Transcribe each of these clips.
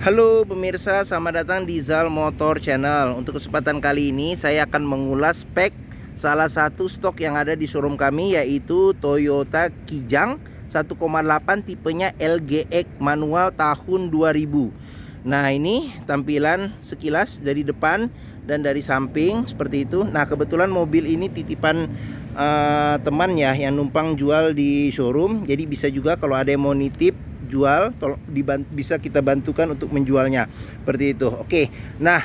Halo pemirsa, selamat datang di Zal Motor Channel. Untuk kesempatan kali ini saya akan mengulas spek salah satu stok yang ada di showroom kami, yaitu Toyota Kijang 1,8 tipenya LGX manual tahun 2000. Nah, ini tampilan sekilas dari depan dan dari samping seperti itu. Nah, kebetulan mobil ini titipan teman ya yang numpang jual di showroom. Jadi bisa juga kalau ada yang mau nitip jual, bisa kita bantukan untuk menjualnya seperti itu. Oke, nah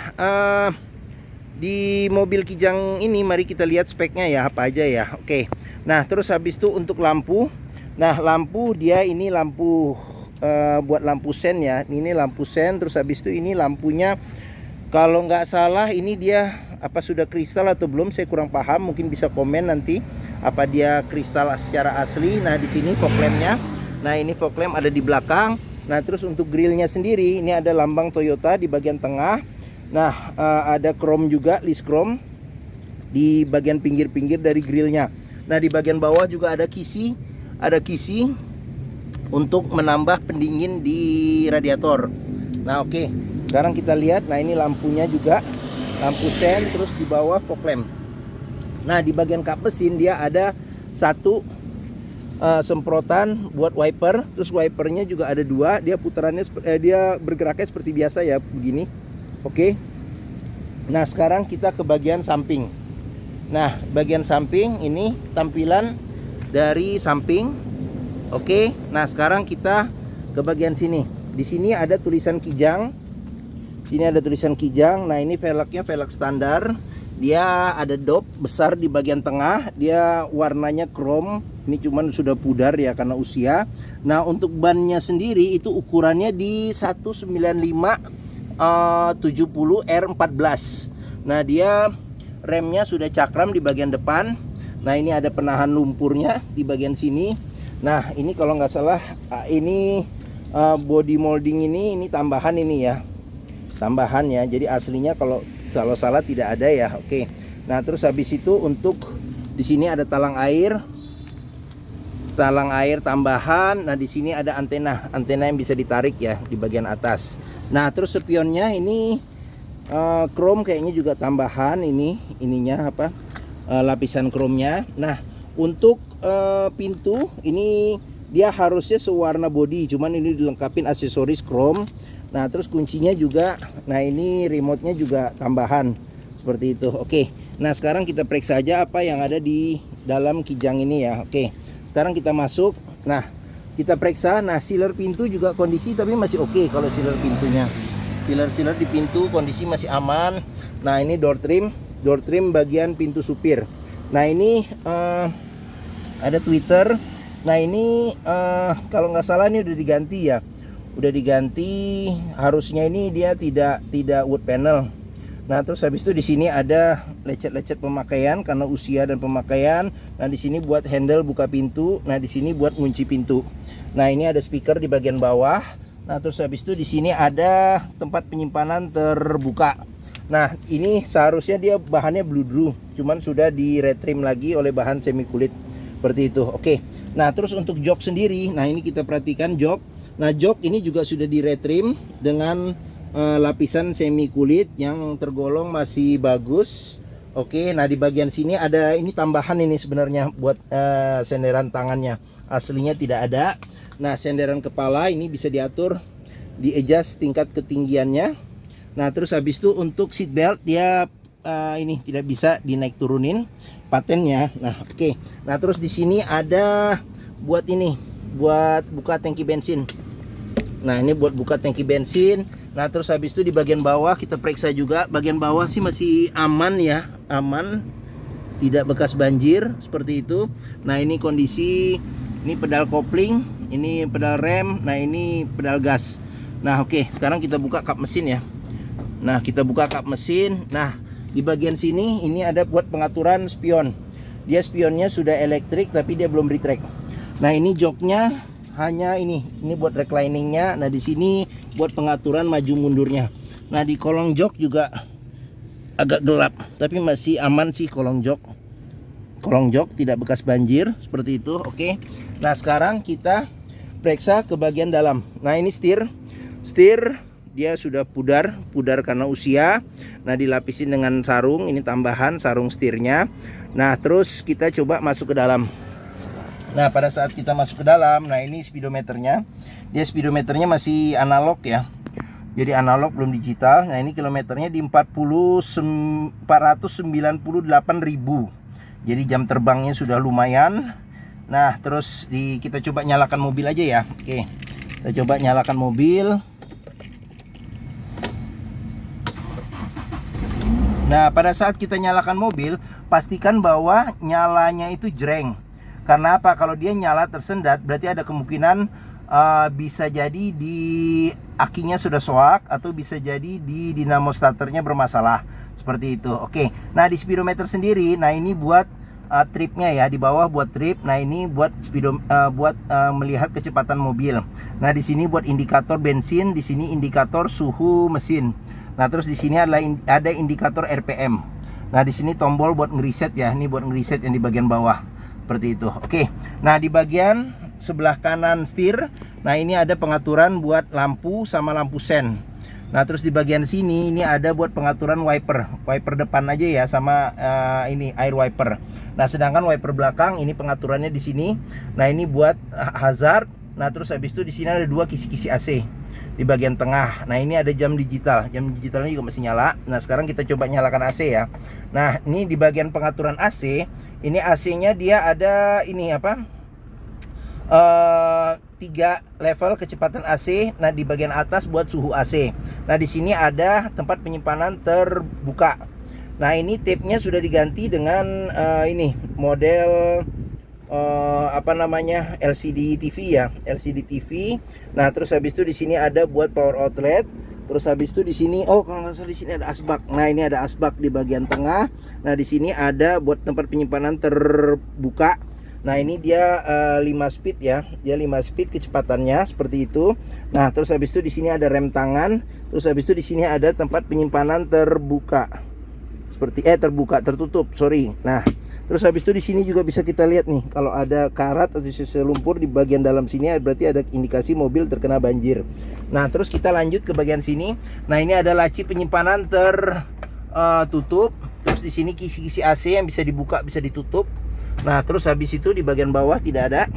di mobil Kijang ini mari kita lihat speknya ya, apa aja ya. Oke, nah terus habis itu untuk lampu. Nah, lampu dia ini lampu buat lampu sen ya, ini lampu sen. Terus habis itu ini lampunya kalau nggak salah ini dia apa sudah kristal atau belum, saya kurang paham, mungkin bisa komen nanti apa dia kristal secara asli. Nah, di sini fog lampnya. Nah, ini fog lamp ada di belakang. Nah, terus untuk grillnya sendiri ini ada lambang Toyota di bagian tengah. Nah, ada chrome juga, list chrome di bagian pinggir-pinggir dari grillnya. Nah, di bagian bawah juga ada kisi untuk menambah pendingin di radiator. Nah, oke. Sekarang kita lihat. Nah, ini lampunya juga lampu sen, terus di bawah fog lamp. Nah, di bagian kap mesin dia ada satu semprotan buat wiper. Terus wipernya juga ada dua. Dia putarannya dia bergeraknya seperti biasa ya, begini. Oke. Nah, sekarang kita ke bagian samping. Nah, bagian samping ini tampilan dari samping. Oke. Nah, sekarang kita ke bagian sini. Di sini ada tulisan Kijang. Sini ada tulisan Kijang. Nah, ini velgnya velg standar. Dia ada dop besar di bagian tengah. Dia warnanya chrome. Ini cuman sudah pudar ya karena usia. Nah, untuk bannya sendiri itu ukurannya di 195 70 R14. Nah, dia remnya sudah cakram di bagian depan. Nah, ini ada penahan lumpurnya di bagian sini. Nah, ini kalau nggak salah ini body molding ini tambahan ini ya. Tambahan ya. Jadi aslinya kalau salah tidak ada ya. Oke. Nah, terus habis itu untuk di sini ada talang air tambahan. Nah, di sini ada antena yang bisa ditarik ya di bagian atas. Nah, terus spionnya ini chrome kayaknya juga tambahan, ininya apa lapisan chrome-nya. Nah, untuk pintu ini dia harusnya sewarna body, cuman ini dilengkapin aksesoris chrome. Nah, terus kuncinya juga, nah ini remote-nya juga tambahan seperti itu. Oke. Nah, sekarang kita periksa aja apa yang ada di dalam Kijang ini ya. Oke. Sekarang kita masuk. Nah, kita periksa. Nah, sealer pintu juga kondisi tapi masih oke kalau sealer pintunya. Sealer di pintu kondisi masih aman. Nah, ini door trim bagian pintu supir. Nah, ini ada tweeter. Nah, ini kalau nggak salah ini udah diganti ya. Udah diganti, harusnya ini dia tidak wood panel. Nah, terus habis itu di sini ada lecet-lecet pemakaian karena usia dan pemakaian. Nah, di sini buat handle buka pintu. Nah, di sini buat ngunci pintu. Nah, ini ada speaker di bagian bawah. Nah, terus habis itu di sini ada tempat penyimpanan terbuka. Nah, ini seharusnya dia bahannya bludru, cuman sudah di retrim lagi oleh bahan semi kulit seperti itu. Oke. Nah, terus untuk jok sendiri, nah ini kita perhatikan jok. Nah, jok ini juga sudah di retrim dengan lapisan semi kulit yang tergolong masih bagus. Oke. Nah, di bagian sini ada ini tambahan ini sebenarnya buat senderan tangannya. Aslinya tidak ada. Nah, senderan kepala ini bisa diatur, di adjust tingkat ketinggiannya. Nah, terus habis itu untuk seat belt dia ini tidak bisa dinaik turunin patennya. Nah, oke. Nah, terus di sini ada buat ini, buat buka tangki bensin. Nah, ini buat buka tangki bensin. Nah, terus habis itu di bagian bawah kita periksa juga. Bagian bawah sih masih aman ya, aman, tidak bekas banjir seperti itu. Nah, ini kondisi, ini pedal kopling, ini pedal rem. Nah, ini pedal gas. Nah, oke. Sekarang kita buka kap mesin ya. Nah, kita buka kap mesin. Nah, di bagian sini ini ada buat pengaturan spion. Dia spionnya sudah elektrik tapi dia belum retract. Nah, ini joknya hanya ini buat recliningnya. Nah, di sini buat pengaturan maju mundurnya. Nah, di kolong jok juga agak gelap tapi masih aman sih kolong jok. Kolong jok tidak bekas banjir seperti itu. Oke. Nah, sekarang kita periksa ke bagian dalam. Nah, ini setir dia sudah pudar karena usia. Nah, dilapisin dengan sarung, ini tambahan sarung setirnya. Nah, terus kita coba masuk ke dalam. Nah, pada saat kita masuk ke dalam, nah ini speedometernya. Dia speedometernya masih analog ya. Jadi analog, belum digital. Nah, ini kilometernya di 498.000. Jadi jam terbangnya sudah lumayan. Nah, terus kita coba nyalakan mobil aja ya. Oke. Kita coba nyalakan mobil. Nah, pada saat kita nyalakan mobil, pastikan bahwa nyalanya itu jreng. Karena apa? Kalau dia nyala tersendat, berarti ada kemungkinan bisa jadi di akinya sudah soak, atau bisa jadi di dinamo starternya bermasalah. Seperti itu. Oke. Nah, di speedometer sendiri, nah ini buat tripnya ya, di bawah buat trip. Nah, ini buat melihat kecepatan mobil. Nah, di sini buat indikator bensin, di sini indikator suhu mesin. Nah, terus di sini ada indikator RPM. Nah, di sini tombol buat ngeriset ya. Ini buat ngeriset yang di bagian bawah. Seperti itu. Oke. Nah, di bagian sebelah kanan setir, nah ini ada pengaturan buat lampu sama lampu sen. Nah, terus di bagian sini ini ada buat pengaturan wiper depan aja ya, sama ini air wiper. Nah, sedangkan wiper belakang ini pengaturannya di sini. Nah, ini buat hazard. Nah, terus habis itu di sini ada dua kisi-kisi AC di bagian tengah. Nah, ini ada jam digital. Jam digitalnya juga masih nyala. Nah, sekarang kita coba nyalakan AC ya. Nah, ini di bagian pengaturan AC, ini AC-nya dia ada ini apa? 3 level kecepatan AC. Nah, di bagian atas buat suhu AC. Nah, di sini ada tempat penyimpanan terbuka. Nah, ini tape-nya sudah diganti dengan ini model apa namanya, LCD TV ya, LCD TV. Nah, terus habis itu di sini ada buat power outlet. Terus habis itu di sini, oh kalau nggak salah di sini ada asbak. Nah, ini ada asbak di bagian tengah. Nah, di sini ada buat tempat penyimpanan terbuka. Nah, ini dia 5 speed ya. Dia 5 speed kecepatannya seperti itu. Nah, terus habis itu di sini ada rem tangan. Terus habis itu di sini ada tempat penyimpanan terbuka. Seperti tertutup, sorry. Nah, terus habis itu di sini juga bisa kita lihat nih, kalau ada karat atau sisa lumpur di bagian dalam sini, berarti ada indikasi mobil terkena banjir. Nah, terus kita lanjut ke bagian sini. Nah, ini ada laci penyimpanan tertutup. Terus di sini kisi-kisi AC yang bisa dibuka, bisa ditutup. Nah, terus habis itu di bagian bawah tidak ada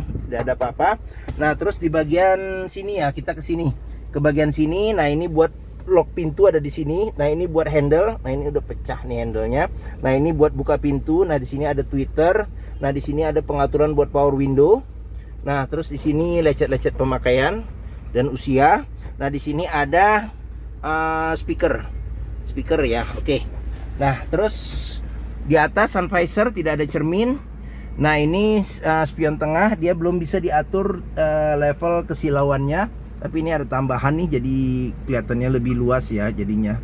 apa-apa. Nah, terus di bagian sini ya, kita ke sini, ke bagian sini. Nah, ini buat lock pintu ada di sini. Nah, ini buat handle. Nah, ini udah pecah nih handlenya. Nah, ini buat buka pintu. Nah, di sini ada tweeter. Nah, di sini ada pengaturan buat power window. Nah, terus di sini lecet-lecet pemakaian dan usia. Nah, di sini ada speaker ya. Oke. Nah, terus di atas sun visor tidak ada cermin. Nah, ini spion tengah, dia belum bisa diatur level kesilauannya. Tapi ini ada tambahan nih, jadi kelihatannya lebih luas ya jadinya,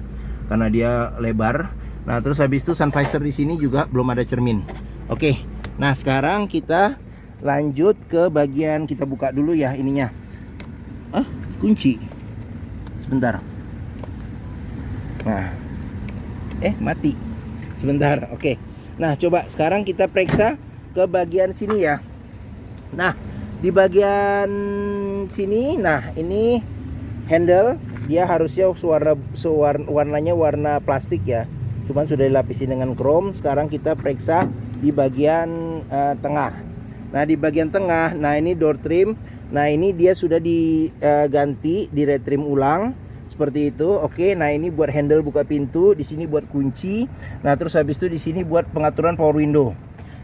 karena dia lebar. Nah, terus habis itu sun visor di sini juga belum ada cermin. Oke. Nah, sekarang kita lanjut ke bagian, kita buka dulu ya ininya. Kunci. Sebentar. Nah. Mati. Sebentar. Oke. Nah, coba sekarang kita periksa ke bagian sini ya. Nah, di bagian sini, nah ini handle, dia harusnya warnanya warna plastik ya, cuman sudah dilapisi dengan chrome. Sekarang kita periksa di bagian tengah. Nah, di bagian tengah, nah ini door trim. Nah, ini dia sudah diganti, di retrim ulang seperti itu. Oke. Nah, ini buat handle buka pintu, di sini buat kunci. Nah, terus habis itu di sini buat pengaturan power window.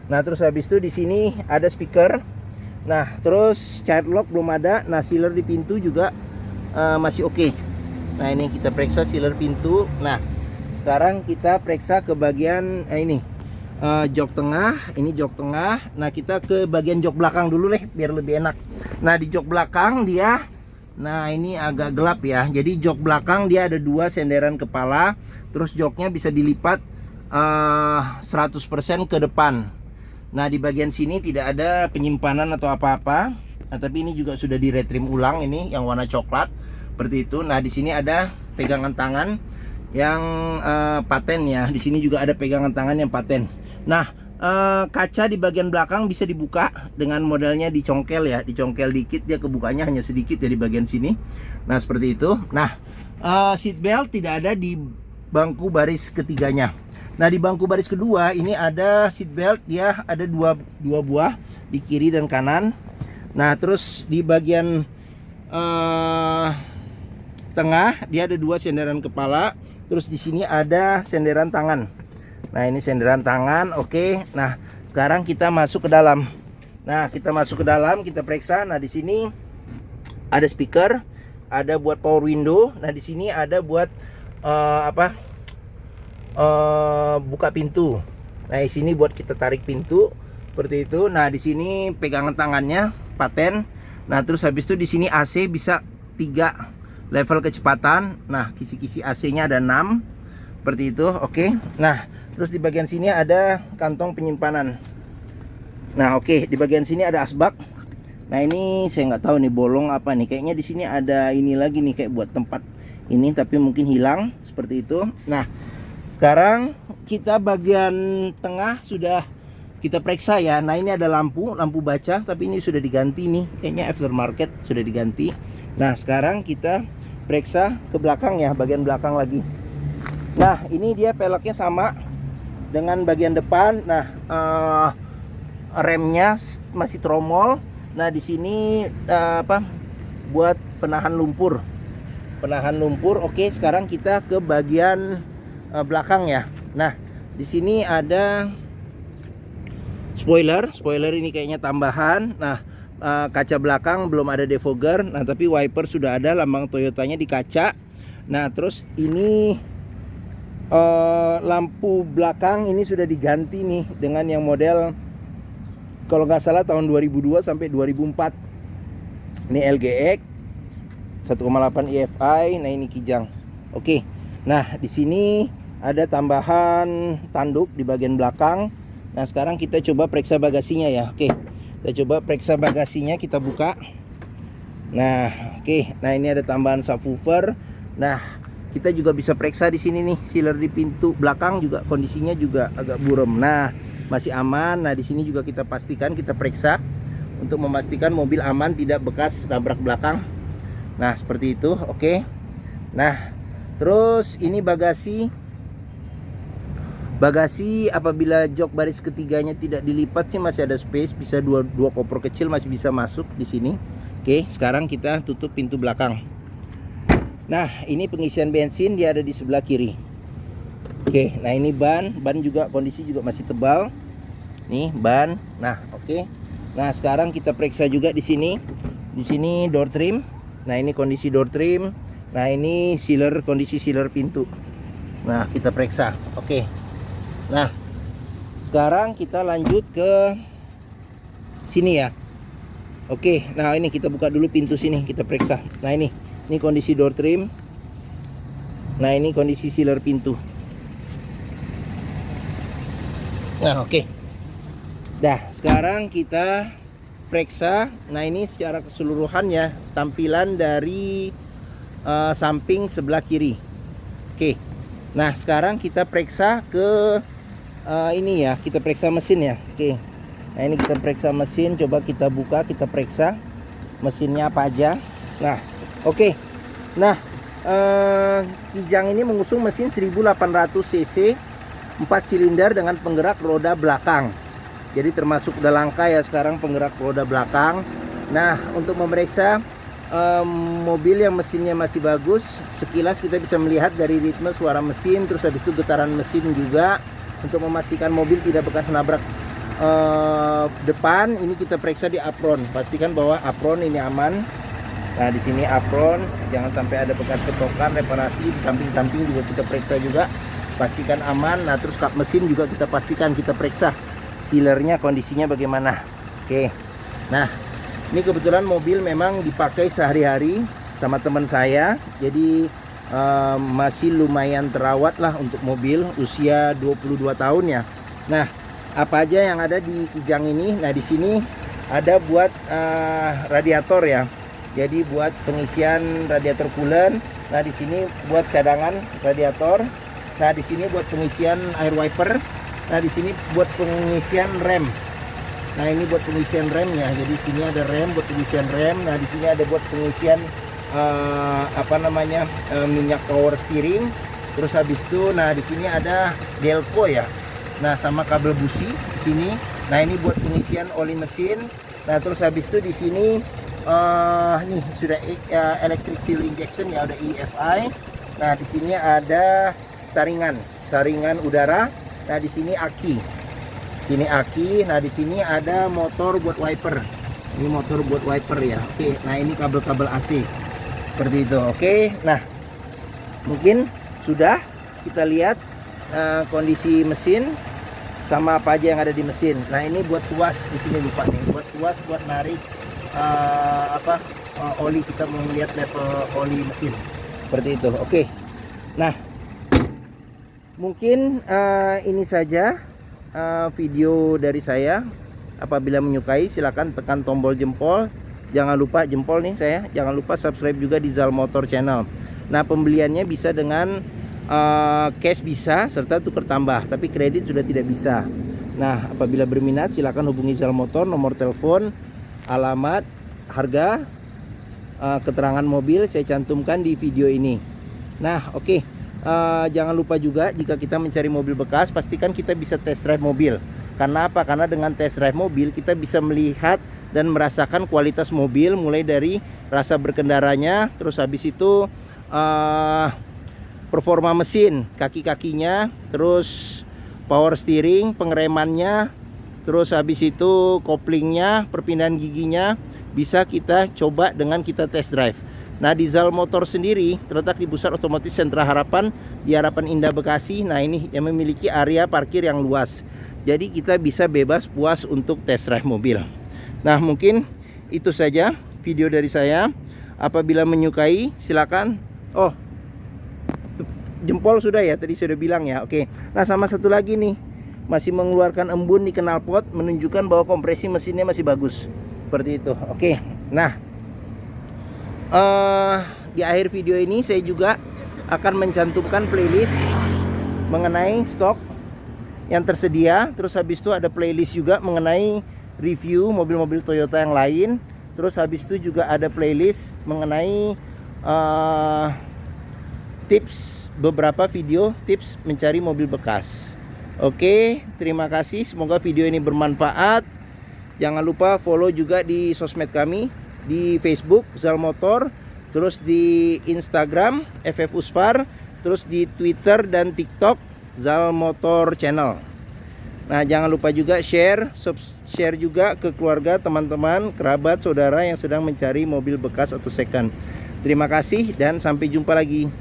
Nah, terus habis itu di sini ada speaker. Nah, terus child lock belum ada. Nah, sealer di pintu juga masih oke. Nah, ini kita periksa sealer pintu. Nah, sekarang kita periksa ke bagian ini jok tengah. Ini jok tengah. Nah, kita ke bagian jok belakang dulu deh, biar lebih enak. Nah, di jok belakang dia, nah ini agak gelap ya. Jadi jok belakang dia ada 2 senderan kepala. Terus joknya bisa dilipat 100% ke depan. Nah, di bagian sini tidak ada penyimpanan atau apa-apa. Nah, tapi ini juga sudah di retrim ulang, ini yang warna coklat seperti itu. Nah, di sini ada pegangan tangan yang paten ya. Di sini juga ada pegangan tangan yang paten. Nah, kaca di bagian belakang bisa dibuka dengan modelnya dicongkel ya. Dicongkel dikit, dia kebukanya hanya sedikit ya di bagian sini. Nah, seperti itu. Nah, seat belt tidak ada di bangku baris ketiganya. Nah, di bangku baris kedua ini ada seat belt, dia ada dua buah di kiri dan kanan. Nah, terus di bagian tengah dia ada 2 senderan kepala. Terus di sini ada senderan tangan. Nah, ini senderan tangan. Oke. Nah, sekarang kita masuk ke dalam. Nah, kita masuk ke dalam, kita periksa. Nah, di sini ada speaker, ada buat power window. Nah, di sini ada buat buka pintu. Nah, di sini buat kita tarik pintu seperti itu. Nah, di sini pegangan tangannya paten. Nah, terus habis itu di sini AC bisa 3 level kecepatan. Nah, kisi-kisi AC-nya ada 6 seperti itu. Oke. Nah, terus di bagian sini ada kantong penyimpanan. Nah, oke, di bagian sini ada asbak. Nah, ini saya nggak tahu nih bolong apa nih. Kayaknya di sini ada ini lagi nih kayak buat tempat ini, tapi mungkin hilang seperti itu. Nah, sekarang kita bagian tengah sudah kita periksa ya. Nah, ini ada lampu baca, tapi ini sudah diganti nih. Kayaknya aftermarket sudah diganti. Nah, sekarang kita periksa ke belakang ya, bagian belakang lagi. Nah, ini dia peleknya sama dengan bagian depan. Nah, remnya masih tromol. Nah, di sini buat penahan lumpur. Oke, sekarang kita ke bagian belakang ya. Nah, di sini ada spoiler ini kayaknya tambahan. Nah, kaca belakang belum ada defogger. Nah, tapi wiper sudah ada, lambang Toyotanya di kaca. Nah, terus ini lampu belakang ini sudah diganti nih dengan yang model kalau nggak salah tahun 2002 sampai 2004. Ini LGX 1,8 EFI. Nah, ini kijang. Oke. Nah, di sini ada tambahan tanduk di bagian belakang. Nah, sekarang kita coba periksa bagasinya ya. Oke. Kita coba periksa bagasinya, kita buka. Nah, oke. Nah, ini ada tambahan subwoofer. Nah, kita juga bisa periksa di sini nih, sealer di pintu belakang juga kondisinya juga agak buram. Nah, masih aman. Nah, di sini juga kita pastikan, kita periksa untuk memastikan mobil aman, tidak bekas nabrak belakang. Nah, seperti itu. Oke. Nah, terus ini bagasi apabila jok baris ketiganya tidak dilipat sih masih ada space, bisa dua koper kecil masih bisa masuk di sini. Oke, sekarang kita tutup pintu belakang. Nah, ini pengisian bensin, dia ada di sebelah kiri. Oke, nah ini ban juga kondisi juga masih tebal. Nih ban. Nah, oke. Nah, sekarang kita periksa juga di sini. Di sini door trim. Nah, ini kondisi door trim. Nah, ini kondisi sealer pintu. Nah, kita periksa. Oke. Nah, sekarang kita lanjut ke sini ya. Oke, nah ini kita buka dulu pintu sini, kita periksa. Nah, ini kondisi door trim. Nah, ini kondisi sealer pintu. Nah, oke. Dah, sekarang kita periksa. Nah, ini secara keseluruhan ya tampilan dari samping sebelah kiri. Oke. Nah, sekarang kita periksa ke ini ya, kita periksa mesin ya. Oke. Nah, ini kita periksa mesin, coba kita buka, kita periksa mesinnya apa aja. Nah, oke. Nah, kijang ini mengusung mesin 1800 cc 4 silinder dengan penggerak roda belakang. Jadi termasuk udah langka ya sekarang penggerak roda belakang. Nah, untuk memeriksa mobil yang mesinnya masih bagus, sekilas kita bisa melihat dari ritme suara mesin, terus habis itu getaran mesin juga. Untuk memastikan mobil tidak bekas nabrak depan, ini kita periksa di apron. Pastikan bahwa apron ini aman. Nah, di sini apron, jangan sampai ada bekas ketokan, reparasi. Di samping-samping juga kita periksa juga, pastikan aman. Nah, terus kap mesin juga kita pastikan, kita periksa sealernya kondisinya bagaimana. Oke. Nah, ini kebetulan mobil memang dipakai sehari-hari sama teman saya, jadi masih lumayan terawat lah untuk mobil usia 22 tahun ya. Nah, apa aja yang ada di kijang ini? Nah, di sini ada buat radiator ya. Jadi buat pengisian radiator coolant. Nah, di sini buat cadangan radiator. Nah, di sini buat pengisian air wiper. Nah, di sini buat pengisian rem. Nah, ini buat pengisian rem ya. Jadi sini ada rem buat pengisian rem. Nah, di sini ada buat pengisian minyak power steering. Terus habis itu, nah di sini ada delco ya. Nah sama kabel busi di sini. Nah ini buat pengisian oli mesin. Nah terus habis itu di sini nih sudah electric fuel injection ya, ada EFI. Nah di sini ada saringan udara. Nah di sini aki. Sini aki. Nah di sini ada motor buat wiper. Ini motor buat wiper ya. Oke. Nah ini kabel-kabel AC. Seperti itu. Oke. Nah mungkin sudah kita lihat kondisi mesin sama apa aja yang ada di mesin. Nah ini buat tuas di sini lupa nih. Buat tuas buat narik oli, kita mau lihat level oli mesin. Seperti itu. Oke. Nah mungkin ini saja video dari saya. Apabila menyukai silahkan tekan tombol jempol. Jangan lupa jempol nih saya. Jangan lupa subscribe juga di Zal Motor Channel. Nah pembeliannya bisa dengan cash bisa serta tukar tambah, tapi kredit sudah tidak bisa. Nah apabila berminat silahkan hubungi Zal Motor, nomor telepon, alamat, harga, keterangan mobil saya cantumkan di video ini. Nah oke. Jangan lupa juga jika kita mencari mobil bekas, pastikan kita bisa test drive mobil. Karena apa? Karena dengan test drive mobil kita bisa melihat dan merasakan kualitas mobil, mulai dari rasa berkendaranya, terus habis itu performa mesin, kaki-kakinya, terus power steering, pengeremannya, terus habis itu koplingnya, perpindahan giginya, bisa kita coba dengan kita test drive. Nah di Zal Motor sendiri terletak di Pusat Otomotif Sentra Harapan di Harapan Indah Bekasi. Nah ini yang memiliki area parkir yang luas, jadi kita bisa bebas puas untuk test drive mobil. Nah mungkin itu saja video dari saya. Apabila menyukai silakan. Oh jempol sudah ya, tadi sudah bilang ya. Oke. Nah sama satu lagi nih, masih mengeluarkan embun di knalpot, menunjukkan bahwa kompresi mesinnya masih bagus. Seperti itu. Oke. Nah di akhir video ini saya juga akan mencantumkan playlist mengenai stok yang tersedia. Terus habis itu ada playlist juga mengenai review mobil-mobil Toyota yang lain. Terus habis itu juga ada playlist mengenai tips, beberapa video tips mencari mobil bekas. Oke, terima kasih. Semoga video ini bermanfaat. Jangan lupa follow juga di sosmed kami, di Facebook Zal Motor, terus di Instagram FF Usfar, terus di Twitter dan TikTok Zal Motor Channel. Nah, jangan lupa juga share juga ke keluarga, teman-teman, kerabat, saudara yang sedang mencari mobil bekas atau second. Terima kasih dan sampai jumpa lagi.